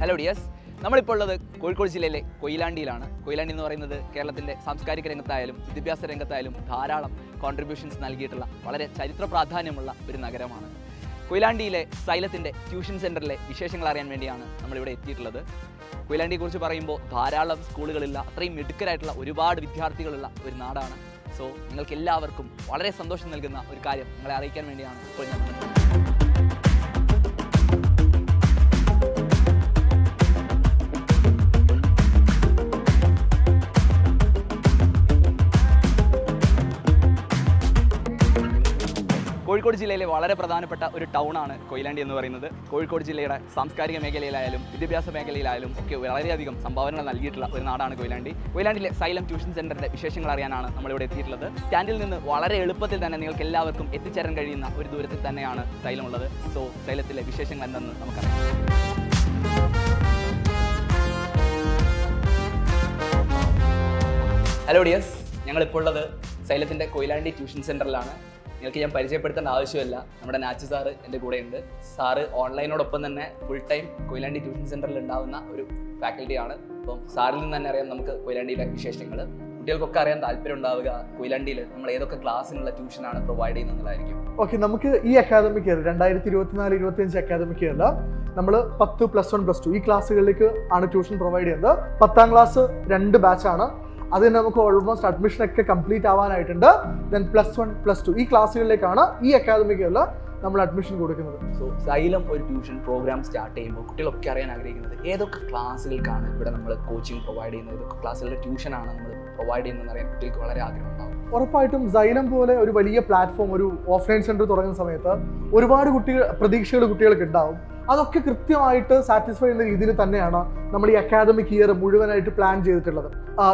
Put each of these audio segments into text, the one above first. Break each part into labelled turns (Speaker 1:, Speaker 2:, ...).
Speaker 1: Hello dears, നമ്മളിപ്പോൾ ഉള്ളത് കോഴിക്കോട് ജില്ലയിലെ കൊയിലാണ്ടിയിലാണ്. കൊയിലാണ്ടി എന്ന് പറയുന്നത് കേരളത്തിൻ്റെ സാംസ്കാരിക രംഗത്തായാലും വിദ്യാഭ്യാസ രംഗത്തായാലും ധാരാളം കോൺട്രിബ്യൂഷൻസ് നൽകിയിട്ടുള്ള വളരെ ചരിത്ര പ്രാധാന്യമുള്ള ഒരു നഗരമാണ്. കൊയിലാണ്ടിയിലെ സൈലത്തിൻ്റെ ട്യൂഷൻ സെൻറ്ററിലെ വിശേഷങ്ങൾ അറിയാൻ വേണ്ടിയാണ് നമ്മളിവിടെ എത്തിയിട്ടുള്ളത്. കൊയിലാണ്ടിയെക്കുറിച്ച് പറയുമ്പോൾ ധാരാളം സ്കൂളുകളില്ല, അത്രയും മിടുക്കരായിട്ടുള്ള ഒരുപാട് വിദ്യാർത്ഥികളുള്ള ഒരു നാടാണ്. സോ നിങ്ങൾക്ക് എല്ലാവർക്കും വളരെ സന്തോഷം നൽകുന്ന ഒരു കാര്യം നിങ്ങളെ അറിയിക്കാൻ വേണ്ടിയാണ് ഇപ്പോൾ ഞാൻ വന്നത്. കോഴിക്കോട് ജില്ലയിലെ വളരെ പ്രധാനപ്പെട്ട ഒരു ടൗണാണ് കൊയിലാണ്ടി എന്ന് പറയുന്നത്. കോഴിക്കോട് ജില്ലയുടെ സാംസ്കാരിക മേഖലയിലായാലും വിദ്യാഭ്യാസ മേഖലയിലായാലും ഒക്കെ വളരെയധികം സംഭാവനകൾ നൽകിയിട്ടുള്ള ഒരു നാടാണ് കൊയിലാണ്ടി. കൊയിലാണ്ടിലെ സൈലം ട്യൂഷൻ സെൻ്ററിൻ്റെ വിശേഷങ്ങൾ അറിയാനാണ് നമ്മളിവിടെ എത്തിയിട്ടുള്ളത്. സ്റ്റാൻഡിൽ നിന്ന് വളരെ എളുപ്പത്തിൽ തന്നെ നിങ്ങൾക്ക് എല്ലാവർക്കും എത്തിച്ചേരാൻ കഴിയുന്ന ഒരു ദൂരത്തിൽ തന്നെയാണ് സൈലം ഉള്ളത്. സോ സൈലത്തിലെ വിശേഷങ്ങൾ എന്തെന്ന് നമുക്കറിയാം. ഹലോ ഡിയേഴ്സ്, ഞങ്ങളിപ്പോൾ ഉള്ളത് സൈലത്തിൻ്റെ കൊയിലാണ്ടി ട്യൂഷൻ സെൻ്ററിലാണ്. നിങ്ങൾക്ക് ഞാൻ പരിചയപ്പെടുത്തേണ്ട ആവശ്യമില്ല, നമ്മുടെ നാച്ചു സാറ് എൻ്റെ കൂടെയുണ്ട്. സാറ് ഓൺലൈനോടൊപ്പം തന്നെ ഫുൾ ടൈം കൊയിലാണ്ടി ട്യൂഷൻ സെൻ്ററിൽ ഉണ്ടാകുന്ന ഒരു ഫാക്കൽറ്റിയാണ്. അപ്പം സാറിൽ നിന്ന് തന്നെ അറിയാം നമുക്ക് കൊയിലാണ്ടിയിലെ വിശേഷങ്ങൾ. കുട്ടികൾക്കൊക്കെ അറിയാൻ താല്പര്യം ഉണ്ടാവുക കൊയിലാണ്ടിയിൽ നമ്മൾ ഏതൊക്കെ ക്ലാസ്സിനുള്ള ട്യൂഷനാണ് പ്രൊവൈഡ് ചെയ്യുന്നതായിരിക്കും.
Speaker 2: ഓക്കെ, നമുക്ക് ഈ അക്കാദമിക് ഇയർ 2024-25 അക്കാദമിക് ഇയറിൽ നമ്മൾ 10, +1, +2 ഈ ക്ലാസ്സുകളിലേക്ക് ആണ് ട്യൂഷൻ പ്രൊവൈഡ് ചെയ്യുന്നത്. 10ാം ക്ലാസ് 2 ബാച്ചാണ്. അതിന് നമുക്ക് ഓൾമോസ്റ്റ് അഡ്മിഷനൊക്കെ കംപ്ലീറ്റ് ആവാനായിട്ടുണ്ട്. ദെൻ +1, +2 ഈ ക്ലാസ്സുകളിലേക്കാണ് ഈ അക്കാദമിക് ഇയറിൽ നമ്മൾ അഡ്മിഷൻ കൊടുക്കുന്നത്.
Speaker 1: സോ സൈലം ഒരു ട്യൂഷൻ പ്രോഗ്രാം സ്റ്റാർട്ട് ചെയ്യുമ്പോൾ കുട്ടികളൊക്കെ അറിയാൻ ആഗ്രഹിക്കുന്നത് ഏതൊക്കെ ക്ലാസ്സുകൾക്കാണ് ഇവിടെ നമ്മൾ കോച്ചിങ് പ്രൊവൈഡ് ചെയ്യുന്നത്, ഏതൊക്കെ ക്ലാസ്സുകളുടെ ട്യൂഷനാണ് നമ്മൾ പ്രൊവൈഡ് ചെയ്യുന്നതെന്ന് അറിയാൻ കുട്ടികൾക്ക് വളരെ ആഗ്രഹം ഉണ്ടാവും.
Speaker 2: ഉറപ്പായിട്ടും സൈലം പോലെ ഒരു വലിയ പ്ലാറ്റ്ഫോം, ഒരു ഓഫ്ലൈൻ സെൻറ്റർ തുടങ്ങുന്ന സമയത്ത് ഒരുപാട് പ്രതീക്ഷകൾ കുട്ടികൾക്ക് ഉണ്ടാവും. അതൊക്കെ കൃത്യമായിട്ട് സാറ്റിസ്ഫൈ ചെയ്യുന്ന രീതിയിൽ തന്നെയാണ് നമ്മൾ ഈ അക്കാദമിക് ഇയർ മുഴുവനായിട്ട് പ്ലാൻ ചെയ്തിട്ടുള്ളത്.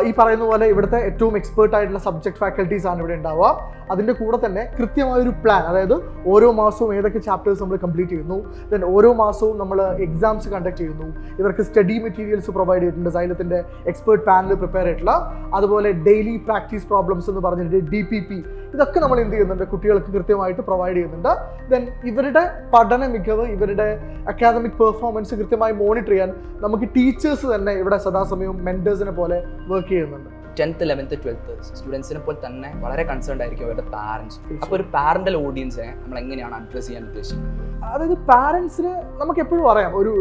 Speaker 2: ഈ പറയുന്ന പോലെ ഇവിടുത്തെ ഏറ്റവും എക്സ്പേർട്ട് ആയിട്ടുള്ള സബ്ജക്ട് ഫാക്കൽറ്റീസ് ആണ് ഇവിടെ ഉണ്ടാവുക. അതിൻ്റെ കൂടെ തന്നെ കൃത്യമായൊരു പ്ലാൻ, അതായത് ഓരോ മാസവും ഏതൊക്കെ ചാപ്റ്റേഴ്സ് നമ്മൾ കംപ്ലീറ്റ് ചെയ്യുന്നു, ദെൻ ഓരോ മാസവും നമ്മൾ എക്സാംസ് കണ്ടക്ട് ചെയ്യുന്നു. ഇവർക്ക് സ്റ്റഡി മെറ്റീരിയൽസ് പ്രൊവൈഡ് ചെയ്തിട്ടുണ്ട് സൈലത്തിൻ്റെ എക്സ്പേർട്ട് പാനൽ പ്രിപ്പയർ ചെയ്തിട്ടുള്ള. അതുപോലെ ഡെയിലി പ്രാക്ടീസ് പ്രോബ്ലംസ് എന്ന് പറഞ്ഞിട്ട് DPP ഇതൊക്കെ നമ്മൾ എന്ത് ചെയ്യുന്നുണ്ട്, കുട്ടികൾക്ക് കൃത്യമായിട്ട് പ്രൊവൈഡ് ചെയ്യുന്നുണ്ട്. ദെൻ ഇവരുടെ പഠന മികവ്, ഇവരുടെ അക്കാദമിക് പെർഫോമൻസ് കൃത്യമായി മോണിറ്റർ ചെയ്യാൻ നമുക്ക് ടീച്ചേഴ്സ് തന്നെ ഇവിടെ സദാസമയവും മെൻറ്റേഴ്സിനെ പോലെ വർക്ക് ചെയ്യുന്നുണ്ട്.
Speaker 1: 10th, 11th, 12th സ്റ്റുഡൻസിനെ പോലെ തന്നെ വളരെ കൺസേൺഡ് ആയിരിക്കും അവരുടെ പാരൻസ്. അപ്പോൾ ഒരു പാരന്റൽ ഓഡിയൻസിനെ നമ്മൾ എങ്ങനെയാണ് അഡ്രസ് ചെയ്യാൻ ഉദ്ദേശിക്കുന്നത്?
Speaker 2: അതായത് പാരൻസിന് നമുക്ക് എപ്പോഴും അറിയാം, ഒരു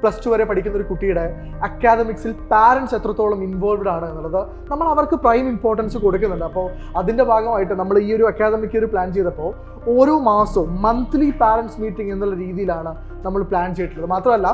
Speaker 2: +2 വരെ പഠിക്കുന്ന ഒരു കുട്ടിയുടെ അക്കാദമിക്സിൽ പാരൻസ് എത്രത്തോളം ഇൻവോൾവ്ഡ് ആണ് എന്നുള്ളത് നമ്മൾ അവർക്ക് പ്രൈം ഇമ്പോർട്ടൻസ് കൊടുക്കുന്നുണ്ട്. അപ്പോൾ അതിൻ്റെ ഭാഗമായിട്ട് നമ്മൾ ഈ ഒരു അക്കാദമിക് ഇയർ പ്ലാൻ ചെയ്തപ്പോൾ ഓരോ മാസവും മന്ത്ലി പാരൻസ് മീറ്റിംഗ് എന്നുള്ള രീതിയിലാണ് നമ്മൾ പ്ലാൻ ചെയ്തിട്ടുള്ളത്. മാത്രമല്ല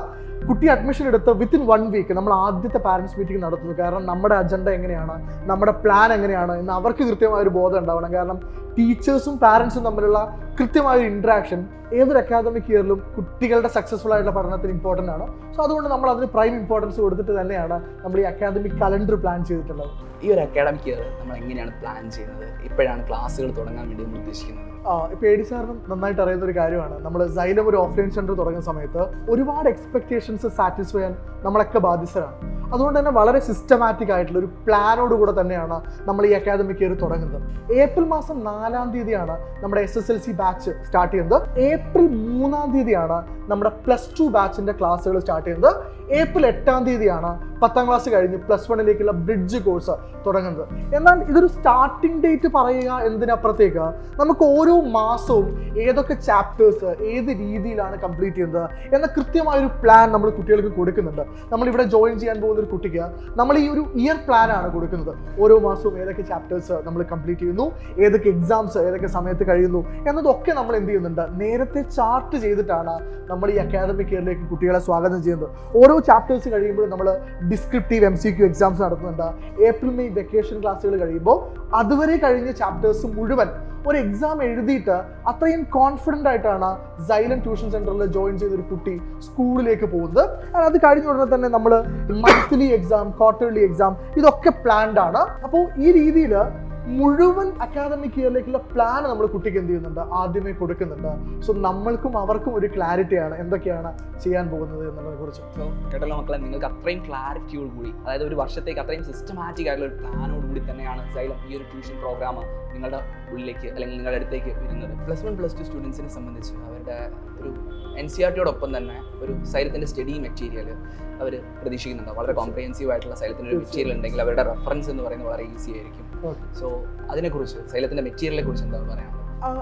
Speaker 2: കുട്ടി അഡ്മിഷൻ എടുത്ത് വിത്തിൻ 1 വീക്ക് നമ്മൾ ആദ്യത്തെ പാരൻസ് മീറ്റിംഗ് നടത്തുന്നു. കാരണം നമ്മുടെ അജണ്ട എങ്ങനെയാണ്, നമ്മുടെ പ്ലാൻ എങ്ങനെയാണ് എന്ന് അവർക്ക് കൃത്യമായൊരു ബോധം ഉണ്ടാവണം. കാരണം ടീച്ചേഴ്സും പാരൻസും തമ്മിലുള്ള കൃത്യമായൊരു ഇൻട്രാക്ഷൻ ഏതൊരു അക്കാദമിക് ഇയറിലും കുട്ടികളുടെ സക്സസ്ഫുൾ ആയിട്ടുള്ള പഠനത്തിന് ഇമ്പോർട്ടൻ്റ് ആണ്. സോ അതുകൊണ്ട് നമ്മൾ അതിന് പ്രൈം ഇമ്പോർട്ടൻസ് കൊടുത്തിട്ട് തന്നെയാണ് നമ്മൾ ഈ അക്കാദമിക് കലണ്ടർ പ്ലാൻ ചെയ്തിട്ടുള്ളത്.
Speaker 1: ഈ ഒരു അക്കാദമിക് ഇയർ നമ്മൾ എങ്ങനെയാണ് പ്ലാൻ ചെയ്യുന്നത്? ഇപ്പോഴാണ് ക്ലാസ്സുകൾ തുടങ്ങാൻ വേണ്ടി നമ്മൾ ഉദ്ദേശിക്കുന്നത്.
Speaker 2: ഇപ്പോൾ AD സാറിനും നന്നായിട്ട് അറിയുന്ന ഒരു കാര്യമാണ്, നമ്മൾ സൈലം ഒരു ഓഫ്ലൈൻ സെൻറ്റർ തുടങ്ങുന്ന സമയത്ത് ഒരുപാട് എക്സ്പെക്ടേഷൻസ് സാറ്റിസ്ഫൈ ചെയ്യാൻ നമ്മളൊക്കെ ബാധ്യസ്ഥരാണ്. അതുകൊണ്ട് തന്നെ വളരെ സിസ്റ്റമാറ്റിക് ആയിട്ടുള്ള ഒരു പ്ലാനോട് കൂടെ തന്നെയാണ് നമ്മൾ ഈ അക്കാദമിക് ഇയർ തുടങ്ങുന്നത്. ഏപ്രിൽ മാസം 4-ാം തീയതിയാണ് നമ്മുടെ SSLC ബാച്ച് സ്റ്റാർട്ട് ചെയ്യുന്നത്. ഏപ്രിൽ 3-ാം തീയതിയാണ് നമ്മുടെ +2 ബാച്ചിൻ്റെ ക്ലാസ്സുകൾ സ്റ്റാർട്ട് ചെയ്യുന്നത്. ഏപ്രിൽ 8-ാം തീയതിയാണ് 10ാം ക്ലാസ് കഴിഞ്ഞ് +1-ലേക്കുള്ള ബ്രിഡ്ജ് കോഴ്സ് തുടങ്ങുന്നത്. എന്നാൽ ഇതൊരു സ്റ്റാർട്ടിംഗ് ഡേറ്റ് പറയുക എന്നതിനപ്പുറത്തേക്ക് നമുക്ക് ഓരോ മാസവും ഏതൊക്കെ ചാപ്റ്റേഴ്സ് ഏത് രീതിയിലാണ് കംപ്ലീറ്റ് ചെയ്യുന്നത് എന്ന കൃത്യമായൊരു പ്ലാൻ നമ്മൾ കുട്ടികൾക്ക് കൊടുക്കുന്നുണ്ട്. നമ്മളിവിടെ ജോയിൻ ചെയ്യാൻ പോകുന്ന ഒരു കുട്ടിക്ക് നമ്മൾ ഈ ഒരു ഇയർ പ്ലാനാണ് കൊടുക്കുന്നത്. ഓരോ മാസവും ഏതൊക്കെ ചാപ്റ്റേഴ്സ് നമ്മൾ കംപ്ലീറ്റ് ചെയ്യുന്നു, ഏതൊക്കെ എക്സാംസ് ഏതൊക്കെ സമയത്ത് കഴിയുന്നു എന്നതൊക്കെ നമ്മൾ എന്ത് ചെയ്യുന്നുണ്ട്, നേരത്തെ ചാർട്ട് ചെയ്തിട്ടാണ് നമ്മൾ ഈ അക്കാദമിക് ഇയറിലേക്ക് കുട്ടികളെ സ്വാഗതം ചെയ്യുന്നത്. ഓരോ ചാപ്റ്റേഴ്സ് കഴിയുമ്പോൾ നമ്മൾ ഡിസ്ക്രിപ്റ്റീവ് MCQ എക്സാംസ് നടത്തുന്നുണ്ട്. ഏപ്രിൽ മെയ് വെക്കേഷൻ ക്ലാസ്സുകൾ കഴിയുമ്പോൾ അതുവരെ കഴിഞ്ഞ ചാപ്റ്റേഴ്സ് മുഴുവൻ ഒരു എക്സാം എഴുതിയിട്ട് അത്രയും കോൺഫിഡൻ്റ് ആയിട്ടാണ് സൈലം ട്യൂഷൻ സെൻറ്ററിൽ ജോയിൻ ചെയ്തൊരു കുട്ടി സ്കൂളിലേക്ക് പോകുന്നത്. അത് കഴിഞ്ഞ ഉടനെ തന്നെ നമ്മൾ മന്ത്ലി എക്സാം, ക്വാർട്ടർലി എക്സാം ഇതൊക്കെ പ്ലാൻഡ് ആണ്. അപ്പോൾ ഈ രീതിയിൽ മുഴുവൻ അക്കാദമിക് ഇയറിലേക്കുള്ള പ്ലാൻ നമ്മൾ കുട്ടിക്ക് എന്ത് ചെയ്യുന്നുണ്ട്, ആദ്യമേ കൊടുക്കുന്നുണ്ട്. സോ നമ്മൾക്കും അവർക്കും ഒരു ക്ലാരിറ്റിയാണ് എന്തൊക്കെയാണ് ചെയ്യാൻ പോകുന്നത് എന്നുള്ളതിനെ കുറിച്ച്.
Speaker 1: സോ കേട്ടല്ലോ മക്കളെ, നിങ്ങൾക്ക് അത്രയും ക്ലാരിറ്റിയോട് കൂടി, അതായത് ഒരു വർഷത്തേക്ക് അത്രയും സിസ്റ്റമാറ്റിക് ആയിട്ടുള്ള ഒരു പ്ലാനോട് കൂടി തന്നെയാണ് സൈലം ഈ ഒരു ട്യൂഷൻ പ്രോഗ്രാം നിങ്ങളുടെ ഉള്ളിലേക്ക് അല്ലെങ്കിൽ നിങ്ങളുടെ അടുത്തേക്ക് വരുന്നത്. +1 +2 സ്റ്റുഡൻസിനെ സംബന്ധിച്ച് അവരുടെ ഒരു NCERT-യോടൊപ്പം തന്നെ ഒരു സൈലത്തിൻ്റെ സ്റ്റഡി മെറ്റീരിയൽ അവർ പ്രതീക്ഷിക്കുന്നുണ്ട്. വളരെ കോംപ്രിഹെൻസീവ് ആയിട്ടുള്ള സൈലത്തിൻ്റെ ഒരു മെറ്റീരിയൽ ഉണ്ടെങ്കിൽ അവരുടെ റെഫറൻസ് എന്ന് പറയുന്നത് വളരെ ഈസി ആയിരിക്കും. സോ അതിനെക്കുറിച്ച്, സൈലത്തിൻ്റെ മെറ്റീരിയലിനെ കുറിച്ച് എന്താ പറയാനുള്ളത്?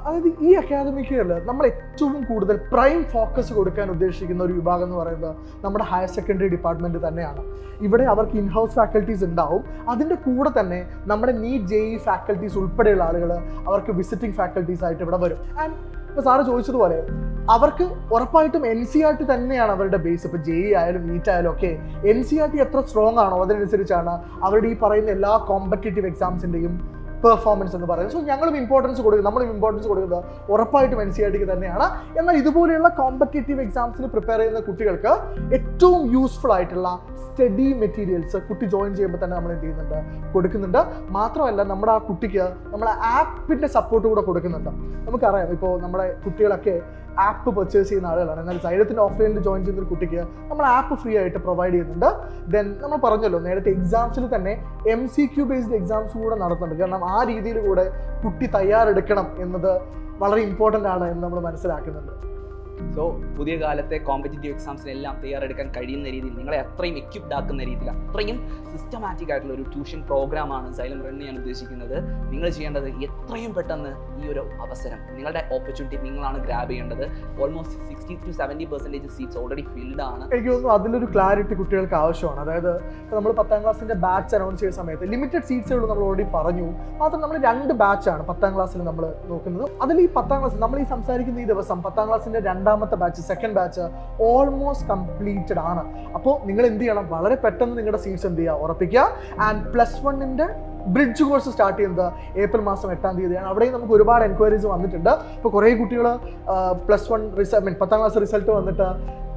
Speaker 2: അതായത് ഈ അക്കാദമിക് ഇയറിൽ നമ്മൾ ഏറ്റവും കൂടുതൽ പ്രൈം ഫോക്കസ് കൊടുക്കാൻ ഉദ്ദേശിക്കുന്ന ഒരു വിഭാഗം എന്ന് പറയുന്നത് നമ്മുടെ ഹയർ സെക്കൻഡറി ഡിപ്പാർട്ട്മെന്റ് തന്നെയാണ്. ഇവിടെ അവർക്ക് ഇൻഹൗസ് ഫാക്കൽറ്റീസ് ഉണ്ടാവും. അതിൻ്റെ കൂടെ തന്നെ നമ്മുടെ നീറ്റ് JEE ഫാക്കൽറ്റീസ് ഉൾപ്പെടെയുള്ള ആളുകൾ അവർക്ക് വിസിറ്റിംഗ് ഫാക്കൽറ്റീസ് ആയിട്ട് ഇവിടെ വരും. ആൻഡ് ഇപ്പോൾ സാറ് ചോദിച്ചതുപോലെ അവർക്ക് ഉറപ്പായിട്ടും NCERT തന്നെയാണ് അവരുടെ ബേസ്. ഇപ്പോൾ JEE ആയാലും നീറ്റ് ആയാലും ഒക്കെ NCERT എത്ര സ്ട്രോങ് ആണോ അതിനനുസരിച്ചാണ് അവരുടെ ഈ പറയുന്ന എല്ലാ കോമ്പറ്റേറ്റീവ് എക്സാംസിൻ്റെയും പെർഫോമൻസ് എന്ന് പറയുന്നത്. സോ നമ്മളും ഇമ്പോർട്ടൻസ് കൊടുക്കുന്നത് ഉറപ്പായിട്ടും NCERT-ക്ക് തന്നെയാണ്. എന്നാൽ ഇതുപോലെയുള്ള കോമ്പറ്റേറ്റീവ് എക്സാംസിന് പ്രിപ്പയർ ചെയ്യുന്ന കുട്ടികൾക്ക് ഏറ്റവും യൂസ്ഫുൾ ആയിട്ടുള്ള സ്റ്റഡി മെറ്റീരിയൽസ് കുട്ടി ജോയിൻ ചെയ്യുമ്പോൾ തന്നെ നമ്മൾ എന്ത് ചെയ്യുന്നുണ്ട്, കൊടുക്കുന്നുണ്ട്. മാത്രമല്ല നമ്മുടെ ആ കുട്ടിക്ക് നമ്മളെ ആപ്പിൻ്റെ സപ്പോർട്ട് കൂടെ കൊടുക്കുന്നുണ്ട്. നമുക്കറിയാം ഇപ്പോൾ നമ്മുടെ കുട്ടികളൊക്കെ ആപ്പ് പർച്ചേസ് ചെയ്യുന്ന ആളുകളാണ്. എന്നാൽ സൈലത്തിൻ്റെ ഓഫ്ലൈനിൽ ജോയിൻ ചെയ്യുന്ന ഒരു കുട്ടിക്ക് നമ്മൾ ആപ്പ് ഫ്രീ ആയിട്ട് പ്രൊവൈഡ് ചെയ്യുന്നുണ്ട്. ദെൻ നമ്മൾ പറഞ്ഞല്ലോ നേരത്തെ എക്സാംസിൽ തന്നെ MCQ ബേസ്ഡ് എക്സാംസ് കൂടെ നടത്തുന്നുണ്ട്. കാരണം ആ രീതിയിൽ കൂടെ കുട്ടി തയ്യാറെടുക്കണം എന്നത് വളരെ ഇമ്പോർട്ടൻ്റ് ആണ് എന്ന് നമ്മൾ മനസ്സിലാക്കുന്നുണ്ട്.
Speaker 1: സോ പുതിയ കാലത്തെ കോമ്പറ്റേറ്റീവ് എക്സാംസിനെല്ലാം തയ്യാറെടുക്കാൻ കഴിയുന്ന രീതിയിൽ, നിങ്ങളെ അത്രയും എക്യുപ്ഡ് ആക്കുന്ന രീതിയിൽ അത്രയും സിസ്റ്റമാറ്റിക് ആയിട്ടുള്ള ഒരു ട്യൂഷൻ പ്രോഗ്രാമാണ് സൈലം റൺ ചെയ്യാൻ ഉദ്ദേശിക്കുന്നത്. നിങ്ങൾ ചെയ്യേണ്ടത് എത്രയും പെട്ടെന്ന് ഈ ഒരു അവസരം, നിങ്ങളുടെ ഓപ്പർച്യൂണിറ്റി നിങ്ങളാണ് ഗ്രാബ് ചെയ്യേണ്ടത്. Almost 60 to 70% seats already filled ആണ്.
Speaker 2: എനിക്ക് തോന്നുന്നു അതിലൊരു ക്ലാരിറ്റി കുട്ടികൾക്ക് ആവശ്യമാണ്. അതായത് നമ്മൾ 10ാം ക്ലാസ്സിൻ്റെ ബാച്ച് അനൗൺസ് ചെയ്ത സമയത്ത് ലിമിറ്റഡ് സീറ്റ്സുകൾ നമ്മൾ ഓൾറെഡി പറഞ്ഞു. മാത്രം നമ്മൾ 2 ബാച്ചാണ് 10ാം ക്ലാസ്സിൽ നമ്മൾ നോക്കുന്നത്. അതിൽ ഈ 10ാം ക്ലാസ് നമ്മൾ ഈ സംസാരിക്കുന്ന ഈ ദിവസം 10ാം ക്ലാസ്സിൻ്റെ 2ാമത്തെ batch, second batch almost completed ആണ്. അപ്പോൾ നിങ്ങൾ എന്ത് ചെയ്യണം, വളരെ പെട്ടെന്ന് നിങ്ങളുടെ സീറ്റ്സ് എന്ത് ചെയ്യുക, ഉറപ്പിക്കുക. ആൻഡ് +1-ൻ്റെ ബ്രിഡ്ജ് കോഴ്സ് സ്റ്റാർട്ട് ചെയ്യുന്നത് ഏപ്രിൽ മാസം 8-ാം തീയതിയാണ്. അവിടെയും നമുക്ക് ഒരുപാട് എൻക്വയറീസ് വന്നിട്ടുണ്ട്. ഇപ്പോൾ കുറേ കുട്ടികൾ +1 10ാം ക്ലാസ് റിസൾട്ട് വന്നിട്ട്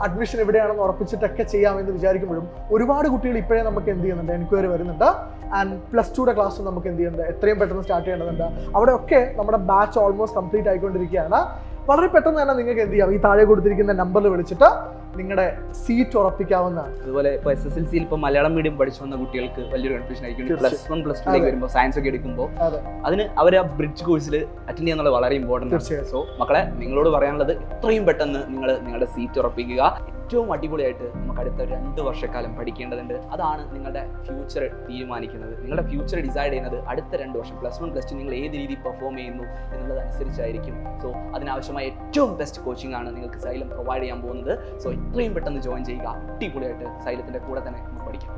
Speaker 2: അഡ്മിഷൻ എവിടെയാണെന്ന് ഉറപ്പിച്ചിട്ടൊക്കെ ചെയ്യാമെന്ന് വിചാരിക്കുമ്പോഴും ഒരുപാട് കുട്ടികൾ ഇപ്പോഴേ നമുക്ക് എന്ത് ചെയ്യുന്നുണ്ട്, എൻക്വയറി വരുന്നുണ്ട്. ആൻഡ് +2-യുടെ ക്ലാസ് നമുക്ക് എന്ത് ചെയ്യുന്നുണ്ട്, എത്രയും പെട്ടെന്ന് സ്റ്റാർട്ട് ചെയ്യേണ്ടതുണ്ട്. അവിടെയൊക്കെ നമ്മുടെ ബാച്ച് ഓൾമോസ്റ്റ് കംപ്ലീറ്റ് ആയിക്കൊണ്ടിരിക്കുകയാണ്. വളരെ പെട്ടെന്ന് തന്നെ നിങ്ങൾക്ക് എന്ത് ചെയ്യാം, ഈ താഴെ കൊടുത്തിരിക്കുന്ന നമ്പറിൽ വിളിച്ചിട്ട് നിങ്ങളുടെ സീറ്റ് ഉറപ്പിക്കാവുന്നതാണ്.
Speaker 1: അതുപോലെ ഇപ്പോൾ SSLC-യിൽ ഇപ്പോൾ മലയാളം മീഡിയം പഠിച്ചു വന്ന കുട്ടികൾക്ക് വലിയൊരു കൺഫ്യൂഷൻ ആയിരിക്കും. +1 +2 വരുമ്പോൾ സയൻസ് ഒക്കെ എടുക്കുമ്പോൾ അതിന് അവർ ആ ബ്രിഡ്ജ് കോഴ്സിൽ അറ്റൻഡ് ചെയ്യാന്നുള്ളത് വളരെ ഇമ്പോർട്ടൻ്റ് ആണ്. സോ മക്കളെ, നിങ്ങളോട് പറയാനുള്ളത് എത്രയും പെട്ടെന്ന് നിങ്ങൾ നിങ്ങളുടെ സീറ്റ് ഉറപ്പിക്കുക. ഏറ്റവും അടിപൊളിയായിട്ട് നമുക്ക് അടുത്ത 2 വർഷക്കാലം പഠിക്കേണ്ടതുണ്ട്. അതാണ് നിങ്ങളുടെ ഫ്യൂച്ചർ തീരുമാനിക്കുന്നത്. നിങ്ങളുടെ ഫ്യൂച്ചർ ഡിസൈഡ് ചെയ്യുന്നത് അടുത്ത 2 വർഷം +1 +2 നിങ്ങൾ ഏത് രീതിയിൽ പെർഫോം ചെയ്യുന്നു എന്നുള്ളതനുസരിച്ചായിരിക്കും. സോ അതിനാവശ്യമായ ഏറ്റവും ബെസ്റ്റ് കോച്ചിങ് ആണ് നിങ്ങൾക്ക് സൈലം പ്രൊവൈഡ് ചെയ്യാൻ പോകുന്നത്. സോ എത്രയും പെട്ടെന്ന് ജോയിൻ ചെയ്യുക. അടിപൊളിയായിട്ട് സൈലത്തിൻ്റെ കൂടെ തന്നെ നമുക്ക് പഠിക്കാം.